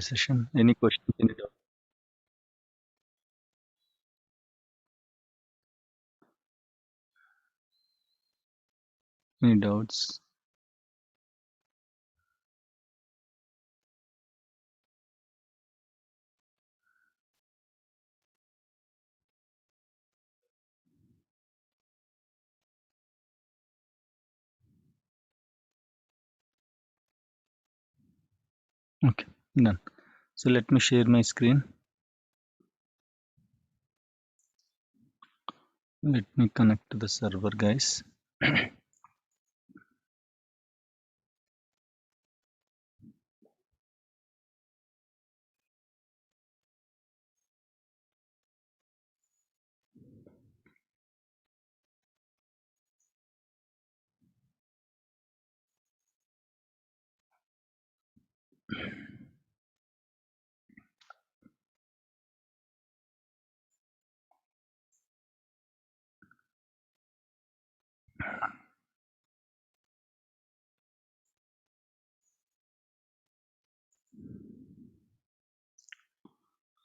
session. Any questions? Any doubt? Any doubts? Okay, done. So let me share my screen. Let me connect to the server, guys.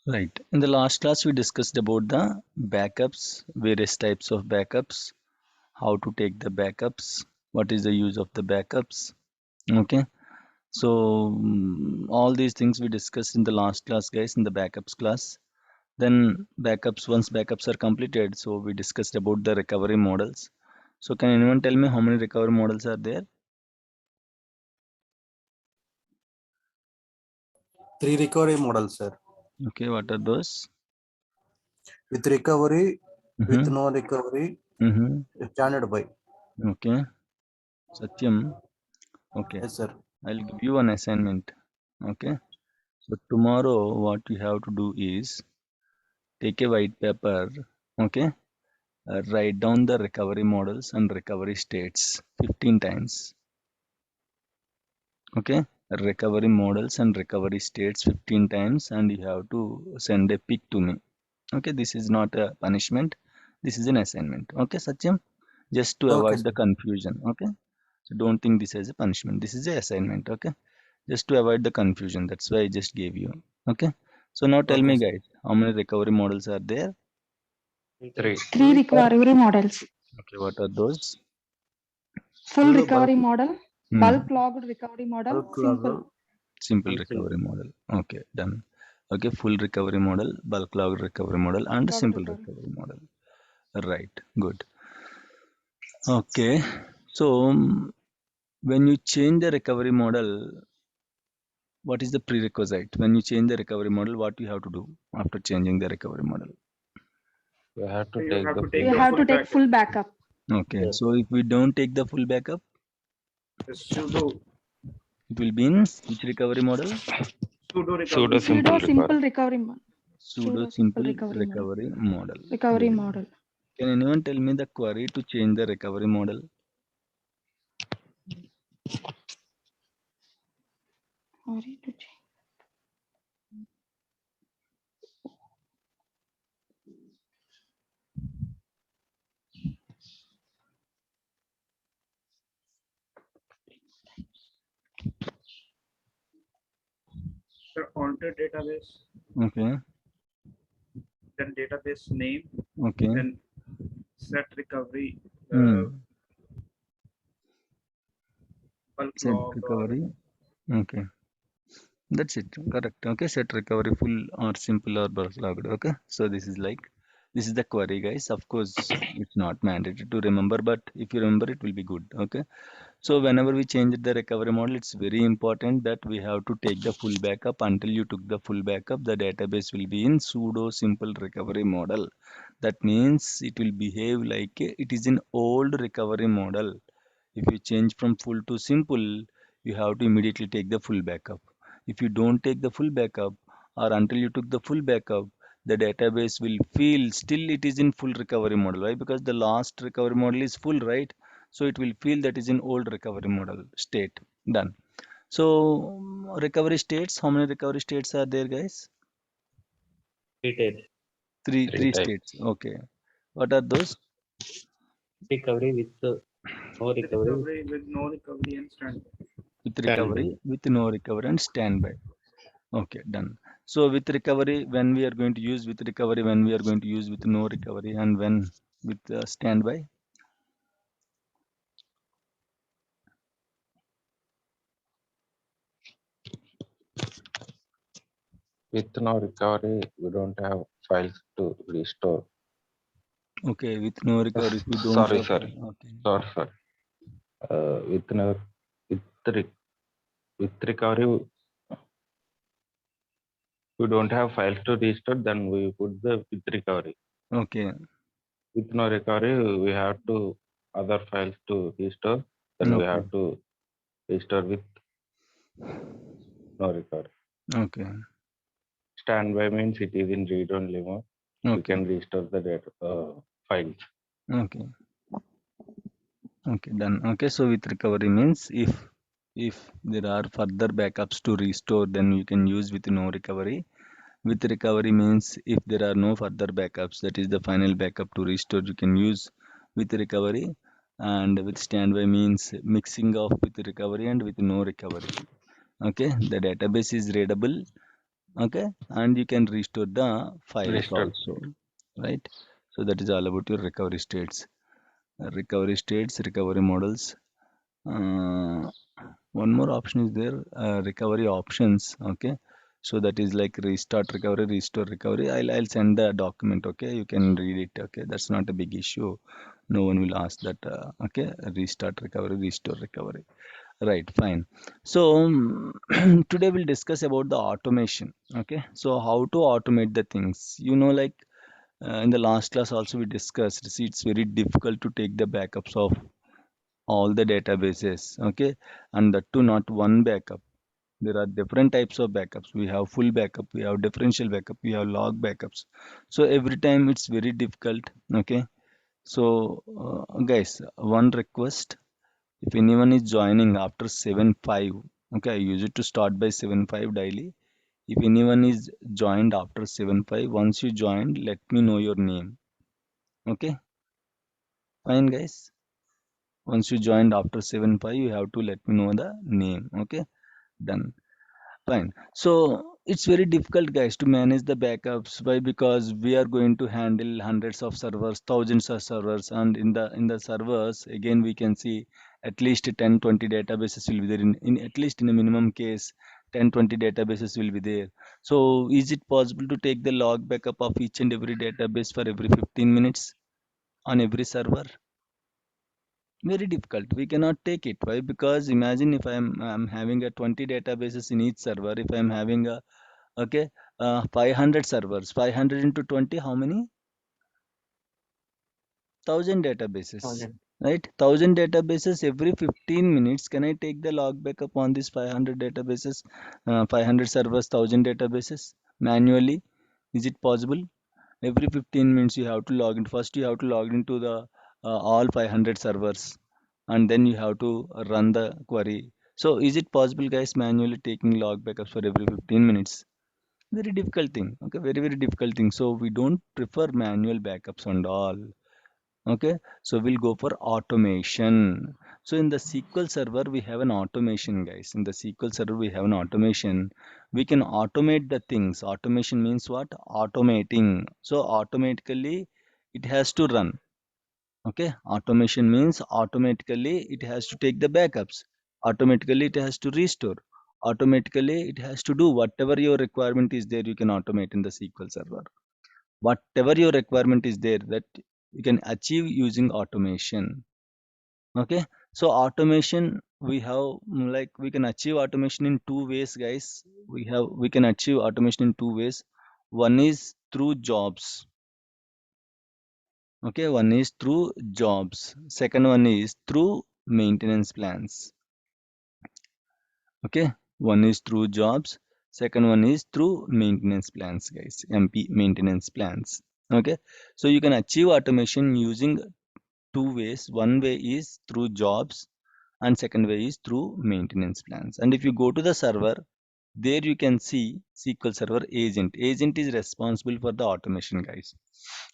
Right. In the last class, we discussed about the backups, various types of backups, how to take the backups, what is the use of the backups. Okay. So all these things we discussed in the last class, guys, in the backups class. Then backups, once backups are completed, so we discussed about the recovery models. So can anyone tell me how many recovery models are there? 3 recovery models, sir. Okay, what are those? With recovery, with Mm-hmm. no recovery, Mm-hmm. standard by. Okay, Satyam. Okay, Yes, sir. I'll give you an assignment. Okay, so tomorrow what you have to do is take a white paper. Okay, write down the recovery models and recovery states 15 times. Okay, recovery models and recovery states 15 times, and you have to send a pic to me. Okay, this is not a punishment, this is an assignment. Okay, Satyam, just to Okay, avoid the sir. confusion. Okay, so don't think this as a punishment, this is a assignment. Okay, just to avoid the confusion, that's why I just gave you. Okay, so now tell Okay, me, sir. guys, how many recovery models are there? 3. Three recovery models. Okay, what are those? Full Full recovery model, Hmm. bulk logged recovery model, bulk simple. log, Simple And recovery model. Okay, done. Okay, full recovery model, bulk log recovery model, and Logged simple recovery. recovery model. Right, good. Okay, so when you change the recovery model, what is the prerequisite? When you change the recovery model, what you have to do after changing the recovery model? you have to You take have the to We take full the have to full take backup. full backup. Okay, Yes. so if we don't take the full backup, The sudo it will be in which recovery model? recovery. Pseudo Pseudo simple simple recovery. recovery model. Pseudo Pseudo simple simple recovery model. recovery model. Recovery Very good. model. Can anyone tell me the query to change the recovery model? Sorry to change. The alter database, Okay, then database name, okay. then set recovery, Hmm. bulk Set log or recovery. Okay. That's it. Correct. Okay. Set recovery full or simple or bulk logged. Okay. So this is the query, guys. Of course, it's not mandatory to remember, but if you remember, it will be good. Okay. So whenever we change the recovery model, it's very important that we have to take the full backup. Until you took the full backup, the database will be in pseudo simple recovery model. That means it will behave like it is an old recovery model. If you change from full to simple, you have to immediately take the full backup. If you don't take the full backup or until you took the full backup, the database will feel still it is in full recovery model. Why? Because the last recovery model is full, right? So it will feel that is in old recovery model state. Done. So recovery states, how many recovery states are there, guys? 3 types. Three Type. states. Okay. What are those? Recovery with no the recovery. recovery with no recovery and standby. With Standby. recovery, with no recovery, and standby. Okay, done. So with recovery, when we are going to use with recovery, when we are going to use with no recovery, and when with standby. With no recovery, we don't have files to restore. Okay, with no recovery, if we don't Sorry, have. sorry, Okay. sorry. With no with re- with recovery, we don't have files to restore. Then we put the with recovery. Okay. With no recovery, we have to other files to restore. Then we Okay. have to restore with no recovery. Okay. Standby means it is in read-only mode. We Okay. can restore the data files. Okay. Okay. Done. Okay. So with recovery means if there are further backups to restore, then you can use with no recovery. With recovery means if there are no further backups, that is the final backup to restore, you can use with recovery. And with standby means mixing of with recovery and with no recovery. Okay, the database is readable. Okay, and you can restore the files Restore. also, right? So that is all about your recovery states. Recovery states, recovery models. Uh, One more option is there, recovery options. Okay, so that is like restart recovery, restore recovery. I'll send the document. Okay, you can read it. Okay, that's not a big issue. No one will ask that. Okay, restart recovery, restore recovery. Right, fine. So today we'll discuss about the automation. Okay, so how to automate the things. Like in the last class also we discussed. See, it's very difficult to take the backups of all the databases. Okay, and that too not one backup. There are different types of backups. We have full backup, we have differential backup, we have log backups. So every time it's very difficult. Okay, so guys, one request. If anyone is joining after 7:05, okay, I use it to start by 7:05 daily. If anyone is joined after 7:05, once you joined, let me know your name. Okay, fine, guys. Once you joined after 7:05, you have to let me know the name. Okay, done. Fine. So it's very difficult, guys, to manage the backups. Why? Because we are going to handle hundreds of servers, thousands of servers, and in the servers, again, we can see at least 10, 20 databases will be there. In at least in a minimum case, 10, 20 databases will be there. So is it possible to take the log backup of each and every database for every 15 minutes on every server? Very difficult. We cannot take it. Why? Because imagine if I'm having a 20 databases in each server. If I'm having a okay 500 servers, 500 into 20, how many? 1000 databases, right? 1000 databases every 15 minutes. Can I take the log backup on these 500 databases, 500 servers, 1000 databases manually? Is it possible? Every 15 minutes you have to log in. First you have to log into the all 500 servers, and then you have to run the query. So is it possible, guys, manually taking log backups for every 15 minutes? Very difficult thing. Okay, very, very difficult thing. So we don't prefer manual backups and all. Okay, so we'll go for automation. So in the SQL Server, we have an automation, guys. In the SQL Server, we have an automation. We can automate the things. Automation means what? Automating. So automatically it has to run. Okay, automation means automatically it has to take the backups. Automatically it has to restore. Automatically it has to do whatever your requirement is there, you can automate in the SQL Server. Whatever your requirement is there, that you can achieve using automation. Okay, so automation we have like we can achieve automation in two ways, guys. We can achieve automation in two ways. One is through jobs. Okay, one is through jobs. Second one is through maintenance plans. Okay, one is through jobs. Second one is through maintenance plans, guys. MP maintenance plans. Okay, so you can achieve automation using two ways. One way is through jobs, and second way is through maintenance plans. And if you go to the server, there you can see SQL Server agent. Agent is responsible for the automation, guys.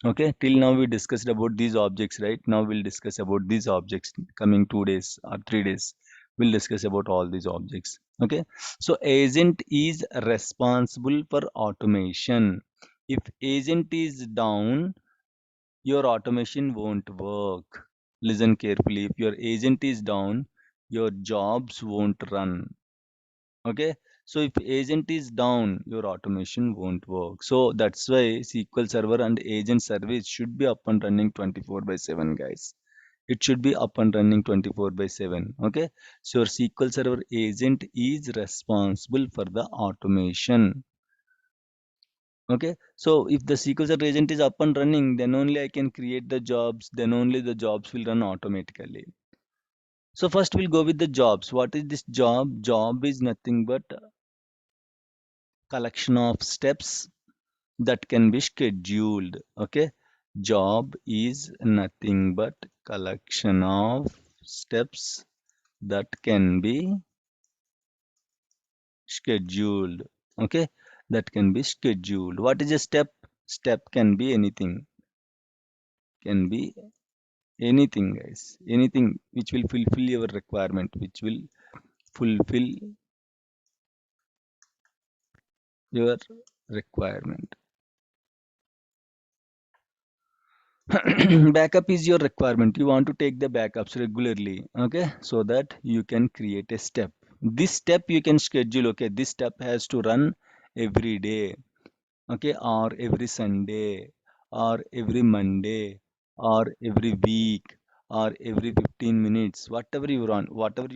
Okay, till now we discussed about these objects, right? Now we'll discuss about these objects. Coming 2 days or 3 days, we'll discuss about all these objects. Okay, so agent is responsible for automation. If agent is down, your automation won't work. Listen carefully. If your agent is down, your jobs won't run. Okay, so if agent is down, your automation won't work. So that's why SQL Server and agent service should be up and running 24 by 7, guys. It should be up and running 24 by 7. Okay, so your SQL Server agent is responsible for the automation. Okay, so if the SQL Server agent is up and running, then only I can create the jobs, then only the jobs will run automatically. So first we'll go with the jobs. What is this job? Job is nothing but collection of steps that can be scheduled. Okay, job is nothing but collection of steps that can be scheduled. Okay, that can be scheduled. What is a step? Step can be anything, can be anything, guys, anything which will fulfill your requirement, which will fulfill your requirement. Backup is your requirement. You want to take the backups regularly, okay, so that you can create a step. This step you can schedule. Okay, this step has to run every day, okay, or every Sunday, or every Monday, or every week, or every 15 minutes, whatever you want, whatever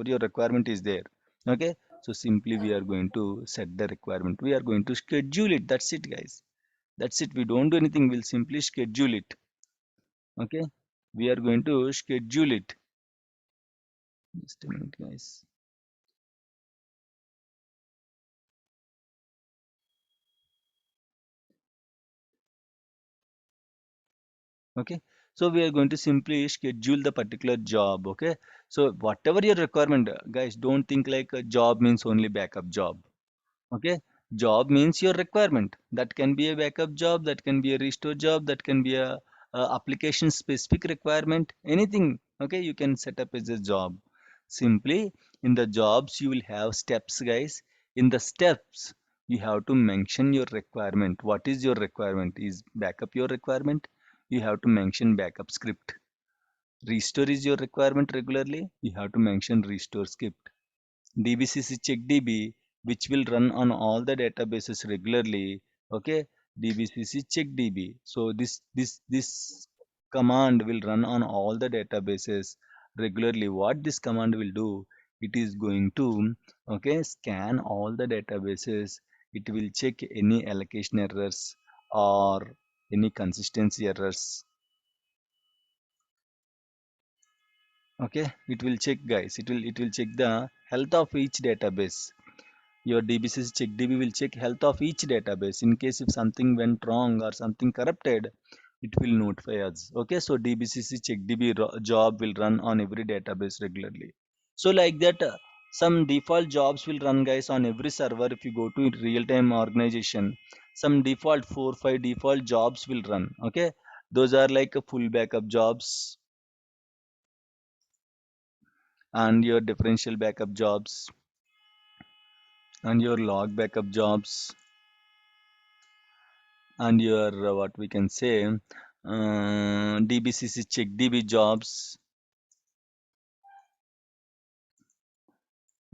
your requirement is there. Okay, so simply we are going to set the requirement, we are going to schedule it. That's it, guys. That's it. We don't do anything, we'll simply schedule it. Okay, we are going to schedule it. Just a minute, guys. Okay, so we are going to simply schedule the particular job. Okay, so whatever your requirement, guys, don't think like a job means only backup job. Okay, job means your requirement. That can be a backup job, that can be a restore job, that can be a application specific requirement, anything. Okay, you can set up as a job. Simply in the jobs you will have steps, guys. In the steps you have to mention your requirement. What is your requirement? Is backup your requirement? You have to mention backup script. Restore is your requirement regularly, you have to mention restore script. DBCC check DB, which will run on all the databases regularly. Okay, DBCC check DB. So this command will run on all the databases regularly. What this command will do? It is going to, okay, scan all the databases. It will check any allocation errors or any consistency errors. Okay, it will check, guys. It will check the health of each database. Your DBCS check DB will check health of each database. In case if something went wrong or something corrupted, it will notify us. Okay, so DBCC check DB job will run on every database regularly. So like that, some default jobs will run, guys, on every server. If you go to real-time organization, some default 4 5 default jobs will run. Okay, those are like a full backup jobs and your differential backup jobs and your log backup jobs and your what we can say DBCC check DB jobs,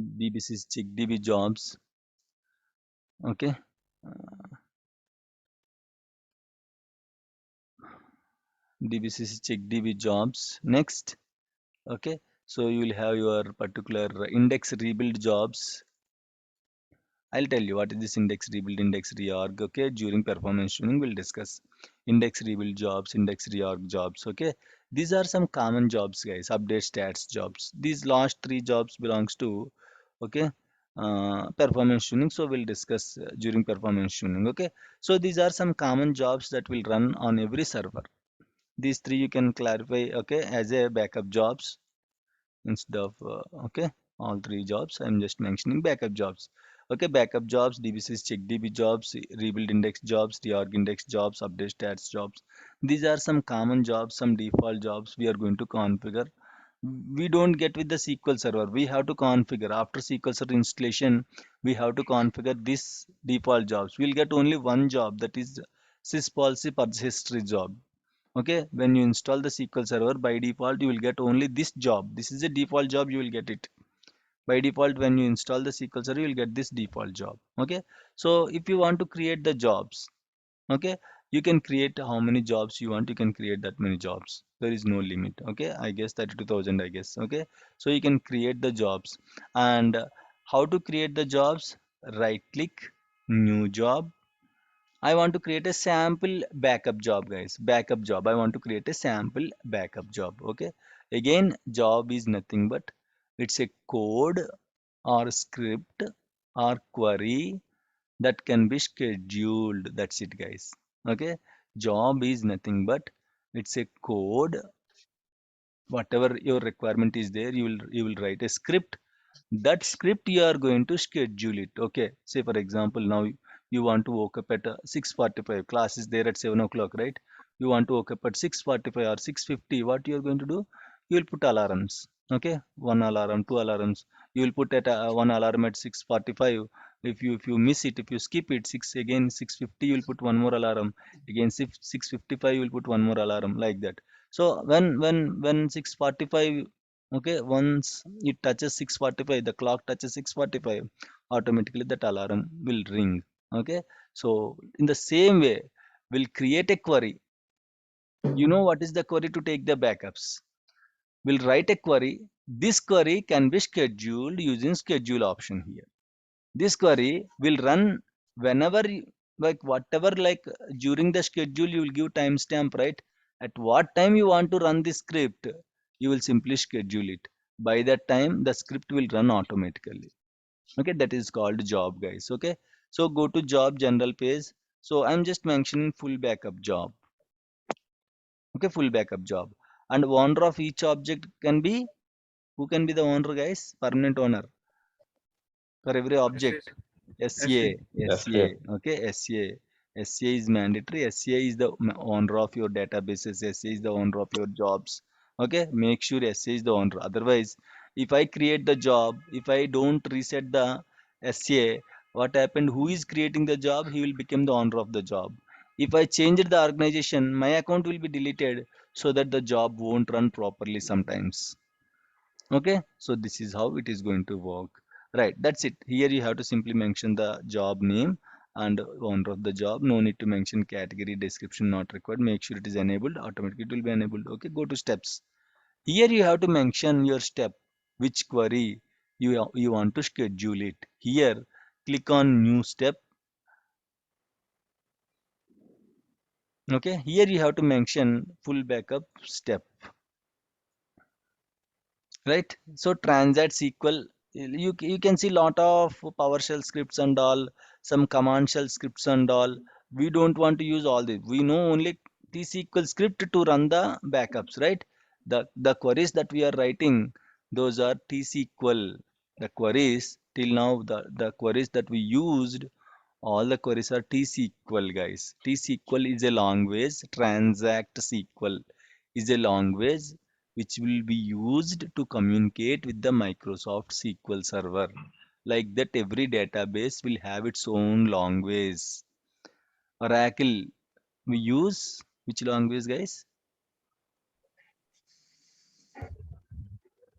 DBCC check DB jobs. Okay, DBCC check DB jobs. Next, okay, so you will have your particular index rebuild jobs. I'll tell you what is this index rebuild, index reorg. Okay, during performance tuning, we'll discuss index rebuild jobs, index reorg jobs. Okay, these are some common jobs, guys. Update stats jobs. These last three jobs belongs to, okay, performance tuning. So we'll discuss during performance tuning. Okay, so these are some common jobs that will run on every server. These three you can clarify, okay, as a backup jobs instead of okay, all three jobs I'm just mentioning backup jobs. Okay, backup jobs, DBCs check DB jobs, rebuild index jobs, reorg index jobs, update stats jobs. These are some common jobs, some default jobs we are going to configure we don't get with the SQL Server. We have to configure after SQL Server installation. We have to configure this default jobs. We'll get only one job, that is sys policy purchase history job. Okay, when you install the SQL Server, by default you will get only this job. This is a default job, you will get it by default. When you install the SQL Server, you will get this default job. Okay, so if you want to create the jobs, okay, you can create how many jobs you want. You can create that many jobs. There is no limit. Okay, I guess 32,000, I guess. Okay, so you can create the jobs. And how to create the jobs? Right click, new job. I want to create a sample backup job, guys. Backup job. I want to create a sample backup job. Okay, again, job is nothing but it's a code or script or query that can be scheduled. That's it, guys. Okay, job is nothing but it's a code. Whatever your requirement is there, you will write a script. That script you are going to schedule it. Okay, say for example, now you want to wake up at 6:45. Class is there at 7 o'clock, right? You want to wake up at 6:45 or 6:50. What you are going to do? You will put alarms. Okay, one alarm, two alarms. You will put at one alarm at 6:45. If you miss it, if you skip it, 6:50, you will put one more alarm. Again 6:55, you will put one more alarm, like that. So when 6:45, okay, once it touches 6:45, the clock touches 6:45, automatically that alarm will ring. Okay, so in the same way, we'll create a query. You know what is the query to take the backups? We'll write a query. This query can be scheduled using schedule option here. This query will run whenever like whatever, like during the schedule you will give timestamp, right? At what time you want to run this script, you will simply schedule it. By that time the script will run automatically. Okay, that is called job, guys. Okay, so go to job general page. So I'm just mentioning full backup job. Okay, full backup job. And owner of each object can be, who can be the owner, guys? Permanent owner for every SC, object. SC. SCA, Yes, SCA, yeah. okay, SCA. SCA is mandatory. SCA is the owner of your databases. SCA is the owner of your jobs. Okay, make sure SCA is the owner. Otherwise, if I create the job, if I don't reset the SCA, what happened? Who is creating the job? He will become the owner of the job. If I change the organization, my account will be deleted so that the job won't run properly sometimes. Okay, so this is how it is going to work. Right, that's it. Here you have to simply mention the job name and owner of the job. No need to mention category, description not required. Make sure it is enabled. Automatically it will be enabled. Okay, go to steps. Here you have to mention your step, which query you want to schedule it. Here click on new step. Okay, here you have to mention full backup step. Right, so transact SQL, you can see lot of PowerShell scripts and all, some command shell scripts and all. We don't want to use all this. We know only T-SQL script to run the backups, right? The queries that we are writing, those are T-SQL. The queries till now, the queries that we used, all the queries are T-SQL, guys. T-SQL is a language. Transact SQL is a language which will be used to communicate with the Microsoft SQL Server. Like that, every database will have its own language. Oracle, we use which language, guys?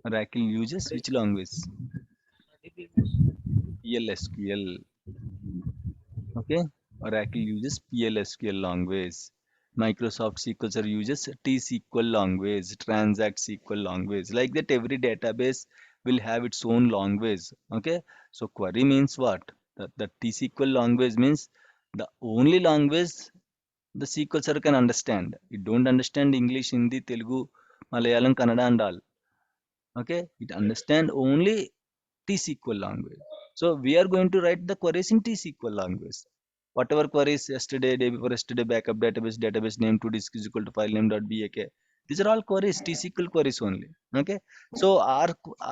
Oracle uses which language? PLSQL. Okay, Oracle uses PLSQL language. Microsoft SQL Server uses T-SQL language, Transact SQL language. Like that, every database will have its own language. Okay, so query means what? The T-SQL language means the only language the SQL Server can understand. It don't understand English, Hindi, Telugu, Malayalam, Kannada, and all. Okay, it understand only T-SQL language. So we are going to write the queries in T-SQL language. Whatever queries yesterday, day before yesterday, backup database, database name to disk is equal to file name dot bak. These are all queries, T-SQL queries only. Okay. So our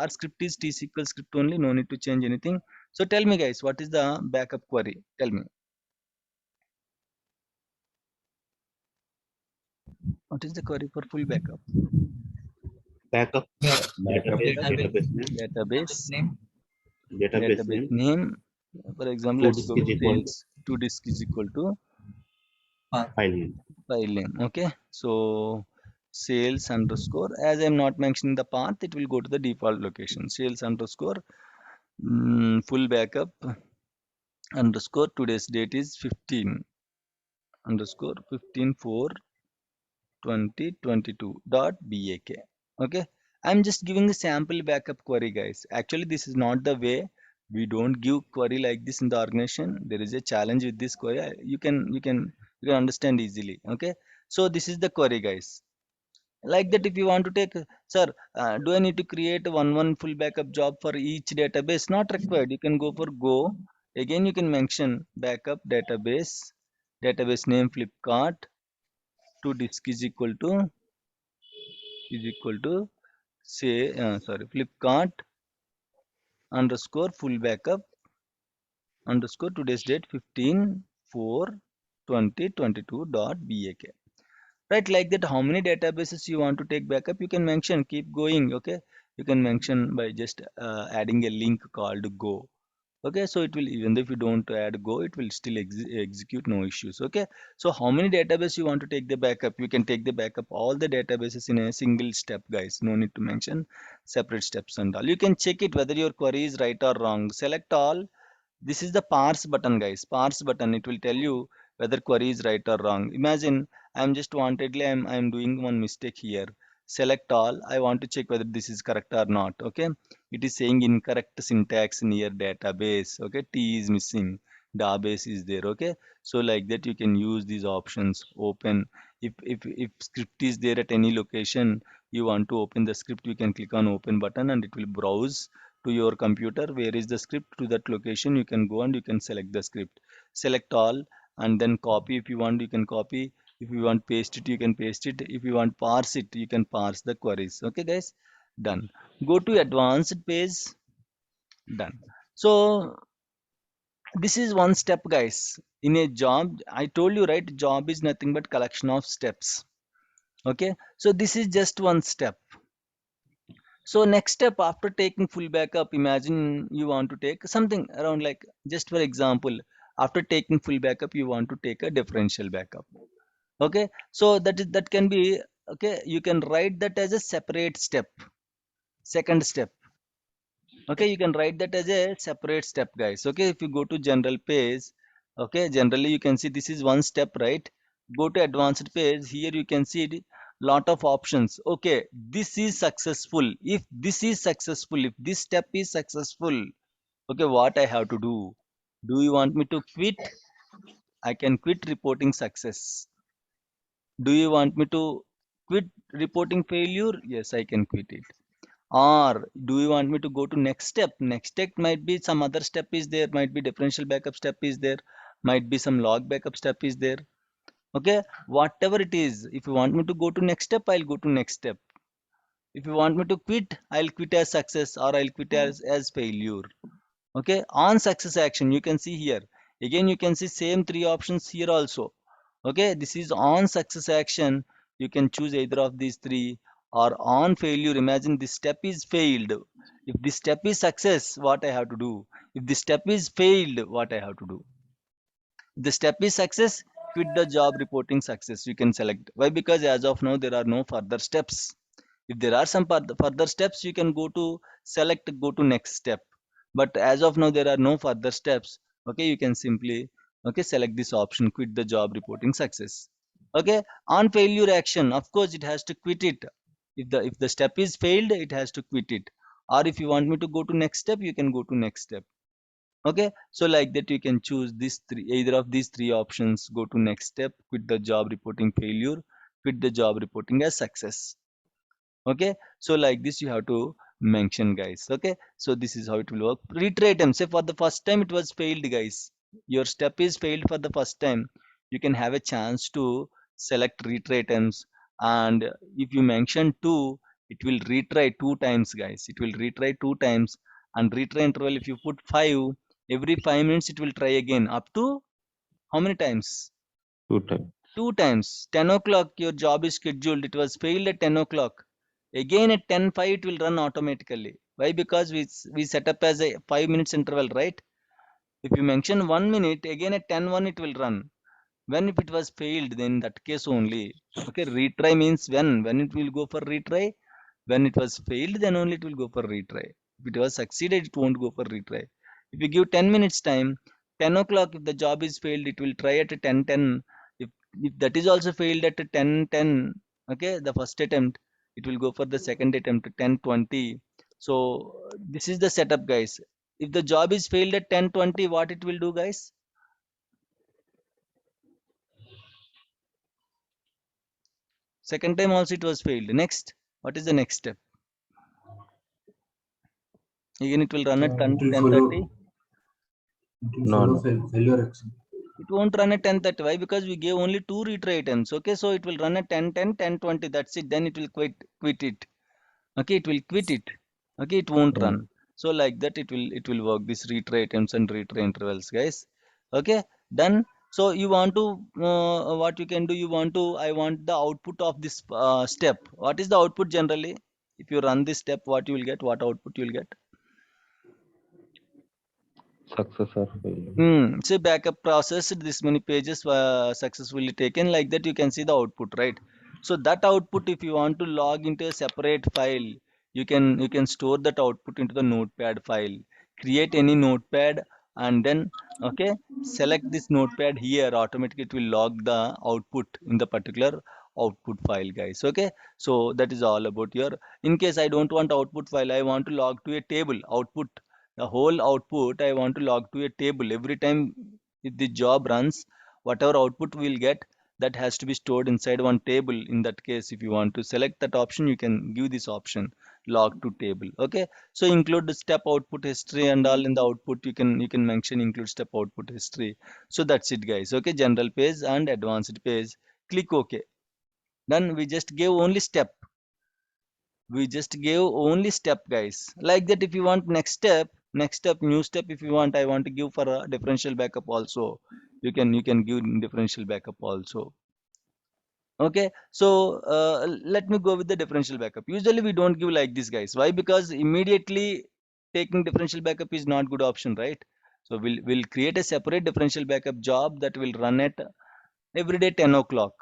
script is T-SQL script only. No need to change anything. So tell me, guys, what is the backup query? Tell me. What is the query for full backup? backup database name. database name. For example, To let's disk go is with equal sales. To disk is equal to file name. file name. Okay, so sales underscore. As I'm not mentioning the path, it will go to the default location. Sales underscore full backup underscore today's date is 15 underscore 15/4 2022 dot bak. Okay, I'm just giving a sample backup query, guys. Actually, this is not the way. We don't give query like this in the organization. There is a challenge with this query. You can understand easily. Okay, so this is the query, guys. Like that, if you want to take, sir, do I need to create one full backup job for each database? Not required. You can go for go. Again, you can mention backup database name Flipkart to disk is equal to say sorry, Flipkart underscore full backup underscore today's date 15/4/2022 dot bak. Right, like that, how many databases you want to take backup, you can mention, keep going. Okay, you can mention by just adding a link called go. Okay, so it will, even if you don't add go, it will still execute, no issues. Okay, so how many database you want to take the backup, you can take the backup all the databases in a single step, guys. No need to mention separate steps and all. You can check it whether your query is right or wrong. Select all. This is the parse button, guys. Parse button, it will tell you whether query is right or wrong. Imagine I'm just wantedly I'm doing one mistake here. Select all. I want to check whether this is correct or not. Okay, it is saying incorrect syntax near database. Okay, T is missing, database is there. Okay, so like that, you can use these options. Open, if script is there at any location, you want to open the script, you can click on open button and it will browse to your computer where is the script. To that location you can go and you can select the script. Select all and then copy. If you want, you can copy. If you want paste it, you can paste it. If you want parse it, you can parse the queries. Okay, guys, done. Go to advanced page. Done. So this is one step, guys. In a job, I told you, right, job is nothing but collection of steps. Okay, so this is just one step. So next step, after taking full backup, imagine you want to take something around like, just for example, after taking full backup, you want to take a differential backup. Okay, so that can be, okay, you can write that as a separate step, second step. Okay, you can write that as a separate step, guys. Okay, if you go to general page, okay, generally you can see this is one step, right? Go to advanced page. Here you can see lot of options. Okay, this is successful. If this is successful, if this step is successful, okay, what I have to do? Do you want me to quit? I can quit reporting success. Do you want me to quit reporting failure? Yes, I can quit it. Or do you want me to go to next step? Next step might be some other step is there, might be differential backup step is there, might be some log backup step is there. Okay, whatever it is, if you want me to go to next step, I'll go to next step. If you want me to quit, I'll quit as success or I'll quit as failure. Okay, on success action, you can see here. Again, you can see same three options here also. Okay, this is on success action. You can choose either of these three, or on failure. Imagine this step is failed. If this step is success, what I have to do? If this step is failed, what I have to do? If the step is success, quit the job reporting success. You can select. Why? Because as of now, there are no further steps. If there are some further steps, you can go to select, go to next step. But as of now, there are no further steps. Okay, you can simply, okay, select this option, quit the job reporting success. Okay, on failure action, of course, it has to quit it. If the step is failed, it has to quit it. Or if you want me to go to next step, you can go to next step. Okay, so like that, you can choose this three, either of these three options. Go to next step, quit the job reporting failure, quit the job reporting as success. Okay, so like this you have to mention, guys. Okay, so this is how it will work. Retry them. Say for the first time it was failed, guys. Your step is failed for the first time. You can have a chance to select retry items, and if you mention two, it will retry two times, guys. It will retry two times, and retry interval, if you put 5, every 5 minutes it will try again, up to how many times? 2 times. Two times. 10 o'clock your job is scheduled. It was failed at 10 o'clock. Again at 10:05 it will run automatically. Why? Because we set up as a 5 minutes interval, right? If you mention 1 minute, again at 10:01 it will run. When if it was failed, then that case only. Okay, retry means when it will go for retry. When it was failed, then only it will go for retry. If it was succeeded, it won't go for retry. If you give 10 minutes time, 10 o'clock, if the job is failed, it will try at 10:10. If that is also failed at 10:10, okay, the first attempt, it will go for the second attempt at 10:20. So this is the setup, guys. If the job is failed at 10:20, what it will do, guys? Second time also it was failed. Next, what is the next step? Again, it will run at It will 10:30. follow. It will No, follow no. failure action. It won't run at 10:30. Why? Because we gave only 2 retry items. Okay, so it will run at 10:10, 10:20. That's it. Then it will quit it. Okay, it will quit it. Okay, it won't Mm. run. So like that, it will work. This retry items and retry intervals, guys. Okay, done. So you want to what you can do? You want to? I want the output of this step. What is the output generally? If you run this step, what you will get? What output you will get? Success or failure. Say backup processed this many pages successfully taken, like that you can see the output, right? So that output, if you want to log into a separate file, you can store that output into the notepad file. Create any notepad, and then okay, select this notepad here, automatically it will log the output in the particular output file, guys. Okay, so that is all about your, in case I don't want output file, I want to log to a table output, the whole output I want to log to a table. Every time if the job runs, whatever output we'll get, that has to be stored inside one table. In that case, if you want to select that option, you can give this option, log to table. Okay, so include the step output history and all in the output. You can mention include step output history. So that's it, guys. Okay, general page and advanced page. Click OK. Then we just gave only step. We just gave only step, guys. Like that, if you want next step, new step, if you want, I want to give for a differential backup also, you can give differential backup also. Okay, so let me go with the differential backup. Usually we don't give like this, guys. Why? Because immediately taking differential backup is not good option, right? So we'll create a separate differential backup job that will run at every day 10 o'clock.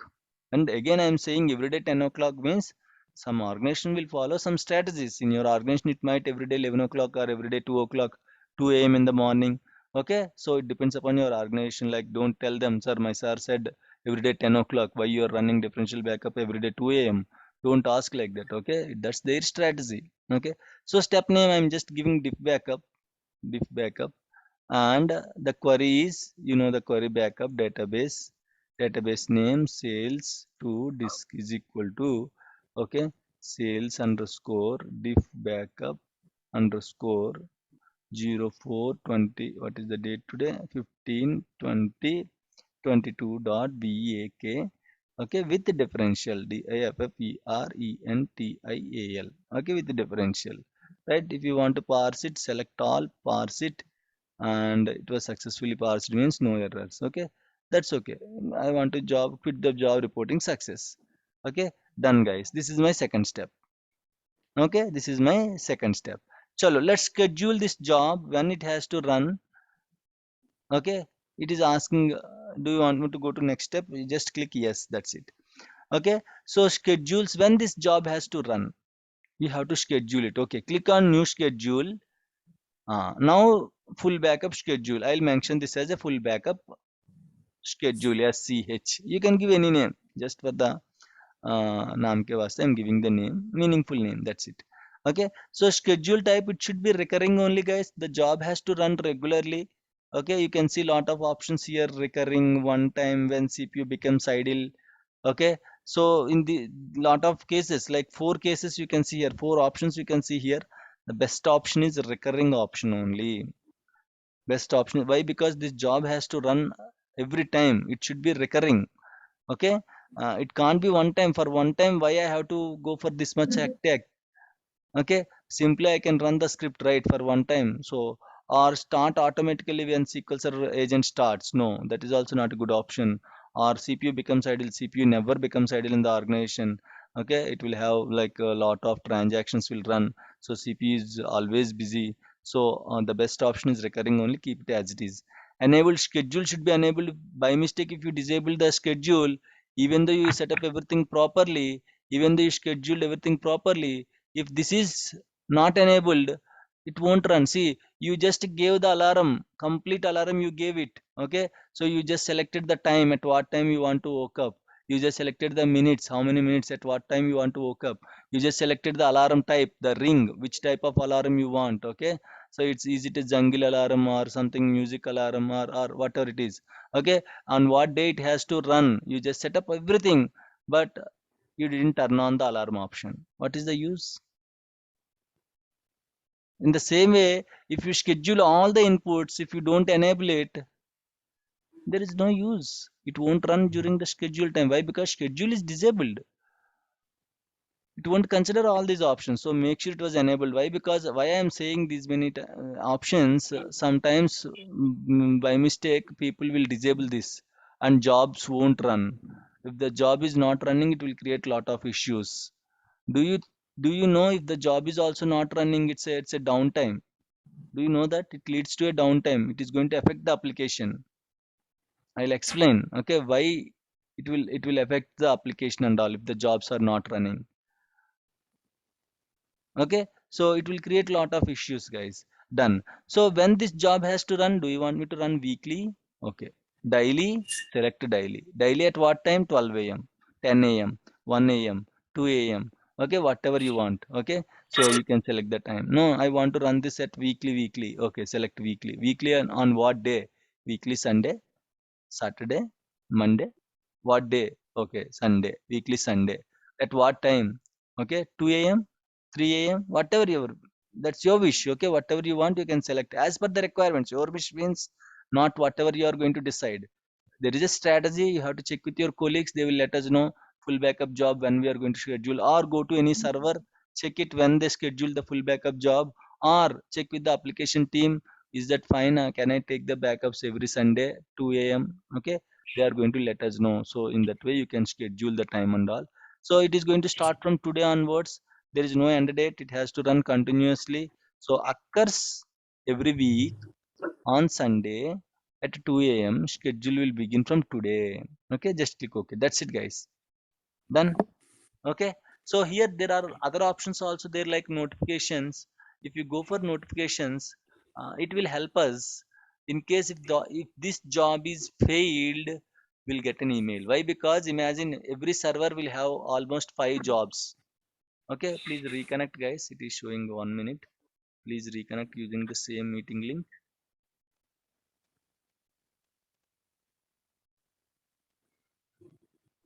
And again, I am saying every day 10 o'clock means some organization will follow some strategies. In your organization, it might every day 11 o'clock or every day 2 o'clock, 2 a.m. in the morning. Okay, so it depends upon your organization. Like, don't tell them, sir, my sir said every day 10 o'clock. Why you are running differential backup every day 2 a.m.? Don't ask like that. Okay, that's their strategy. Okay, so step name, I'm just giving diff backup, and the query is, the query backup database name sales to disk is equal to, okay, sales underscore diff backup underscore 0420, what is the date today, 15/20/22 dot back, okay, with the differential differential, okay, with the differential, right? If you want to parse it, select all, parse it, and it was successfully parsed means no errors. Okay, that's okay. I want to quit the job reporting success. Okay, done, guys. This is my second step. Okay, this is my second step. Chalo, let's schedule this job when it has to run. Okay, it is asking, do you want me to go to next step? You just click yes, that's it. Okay, so schedules when this job has to run, you have to schedule it. Okay, click on new schedule. Now full backup schedule, I'll mention this as a full backup schedule, SCH. You can give any name, just for the naam ke vaste I'm giving the name, meaningful name, that's it. Okay, so schedule type, it should be recurring only, guys. The job has to run regularly. Okay, you can see lot of options here, recurring, one time, when CPU becomes idle. Okay, so in the lot of cases, like 4 cases you can see here, 4 options you can see here, the best option is recurring option only. Best option, why? Because this job has to run every time, it should be recurring. Okay, it can't be one time. For one time, why I have to go for this much hectic? Okay, simply I can run the script, right, for one time. So, or start automatically when SQL Server agent starts, no, that is also not a good option. Or CPU becomes idle, CPU never becomes idle in the organization. Okay, it will have like a lot of transactions will run, so CPU is always busy. So the best option is recurring only, keep it as it is. Enabled schedule should be enabled by mistake. If you disable the schedule, even though you set up everything properly, even though you scheduled everything properly, if this is not enabled, it won't run. See, you just gave the alarm, complete alarm you gave it. Okay, so you just selected the time, at what time you want to wake up. You just selected the minutes, how many minutes, at what time you want to wake up. You just selected the alarm type, the ring, which type of alarm you want. Okay, so it's easy to jungle alarm or something music alarm or whatever it is. Okay, on what day it has to run, you just set up everything, but you didn't turn on the alarm option. What is the use? In the same way, if you schedule all the inputs, if you don't enable it, there is no use. It won't run during the schedule time. Why? Because schedule is disabled. It won't consider all these options. So make sure it was enabled. Why? Because why I am saying these many options, sometimes by mistake people will disable this and jobs won't run. If the job is not running, it will create lot of issues. Do you do you know if the job is also not running, it's a downtime? Do you know that it leads to a downtime? It is going to affect the application. I'll explain. Okay, why it will affect the application and all if the jobs are not running. Okay, so it will create lot of issues, guys. Done. So when this job has to run, do you want me to run weekly? Okay. Daily, select daily. Daily at what time? 12 a.m., 10 a.m., 1 a.m., 2 a.m. Okay, whatever you want. Okay, so you can select the time. No, I want to run this at weekly. Okay, select weekly. Weekly on what day? Weekly Sunday, Saturday, Monday. What day? Okay, Sunday, weekly Sunday. At what time? Okay, 2 a.m., 3 a.m., whatever that's your wish. Okay, whatever you want, you can select as per the requirements. Your wish means not whatever you are going to decide. There is a strategy. You have to check with your colleagues. They will let us know full backup job when we are going to schedule, or go to any server, check it when they schedule the full backup job, or check with the application team. Is that fine? Can I take the backups every Sunday 2 a.m.? Okay, they are going to let us know. So in that way, you can schedule the time and all. So it is going to start from today onwards. There is no end date. It has to run continuously. So occurs every week on Sunday at 2 a.m. Schedule will begin from today. Okay, just click OK. That's it, guys. Done. Okay. So here there are other options also there, like notifications. If you go for notifications, it will help us in case if this job is failed, we'll get an email. Why? Because imagine every server will have almost 5 jobs. Okay, please reconnect, guys. It is showing 1 minute. Please reconnect using the same meeting link.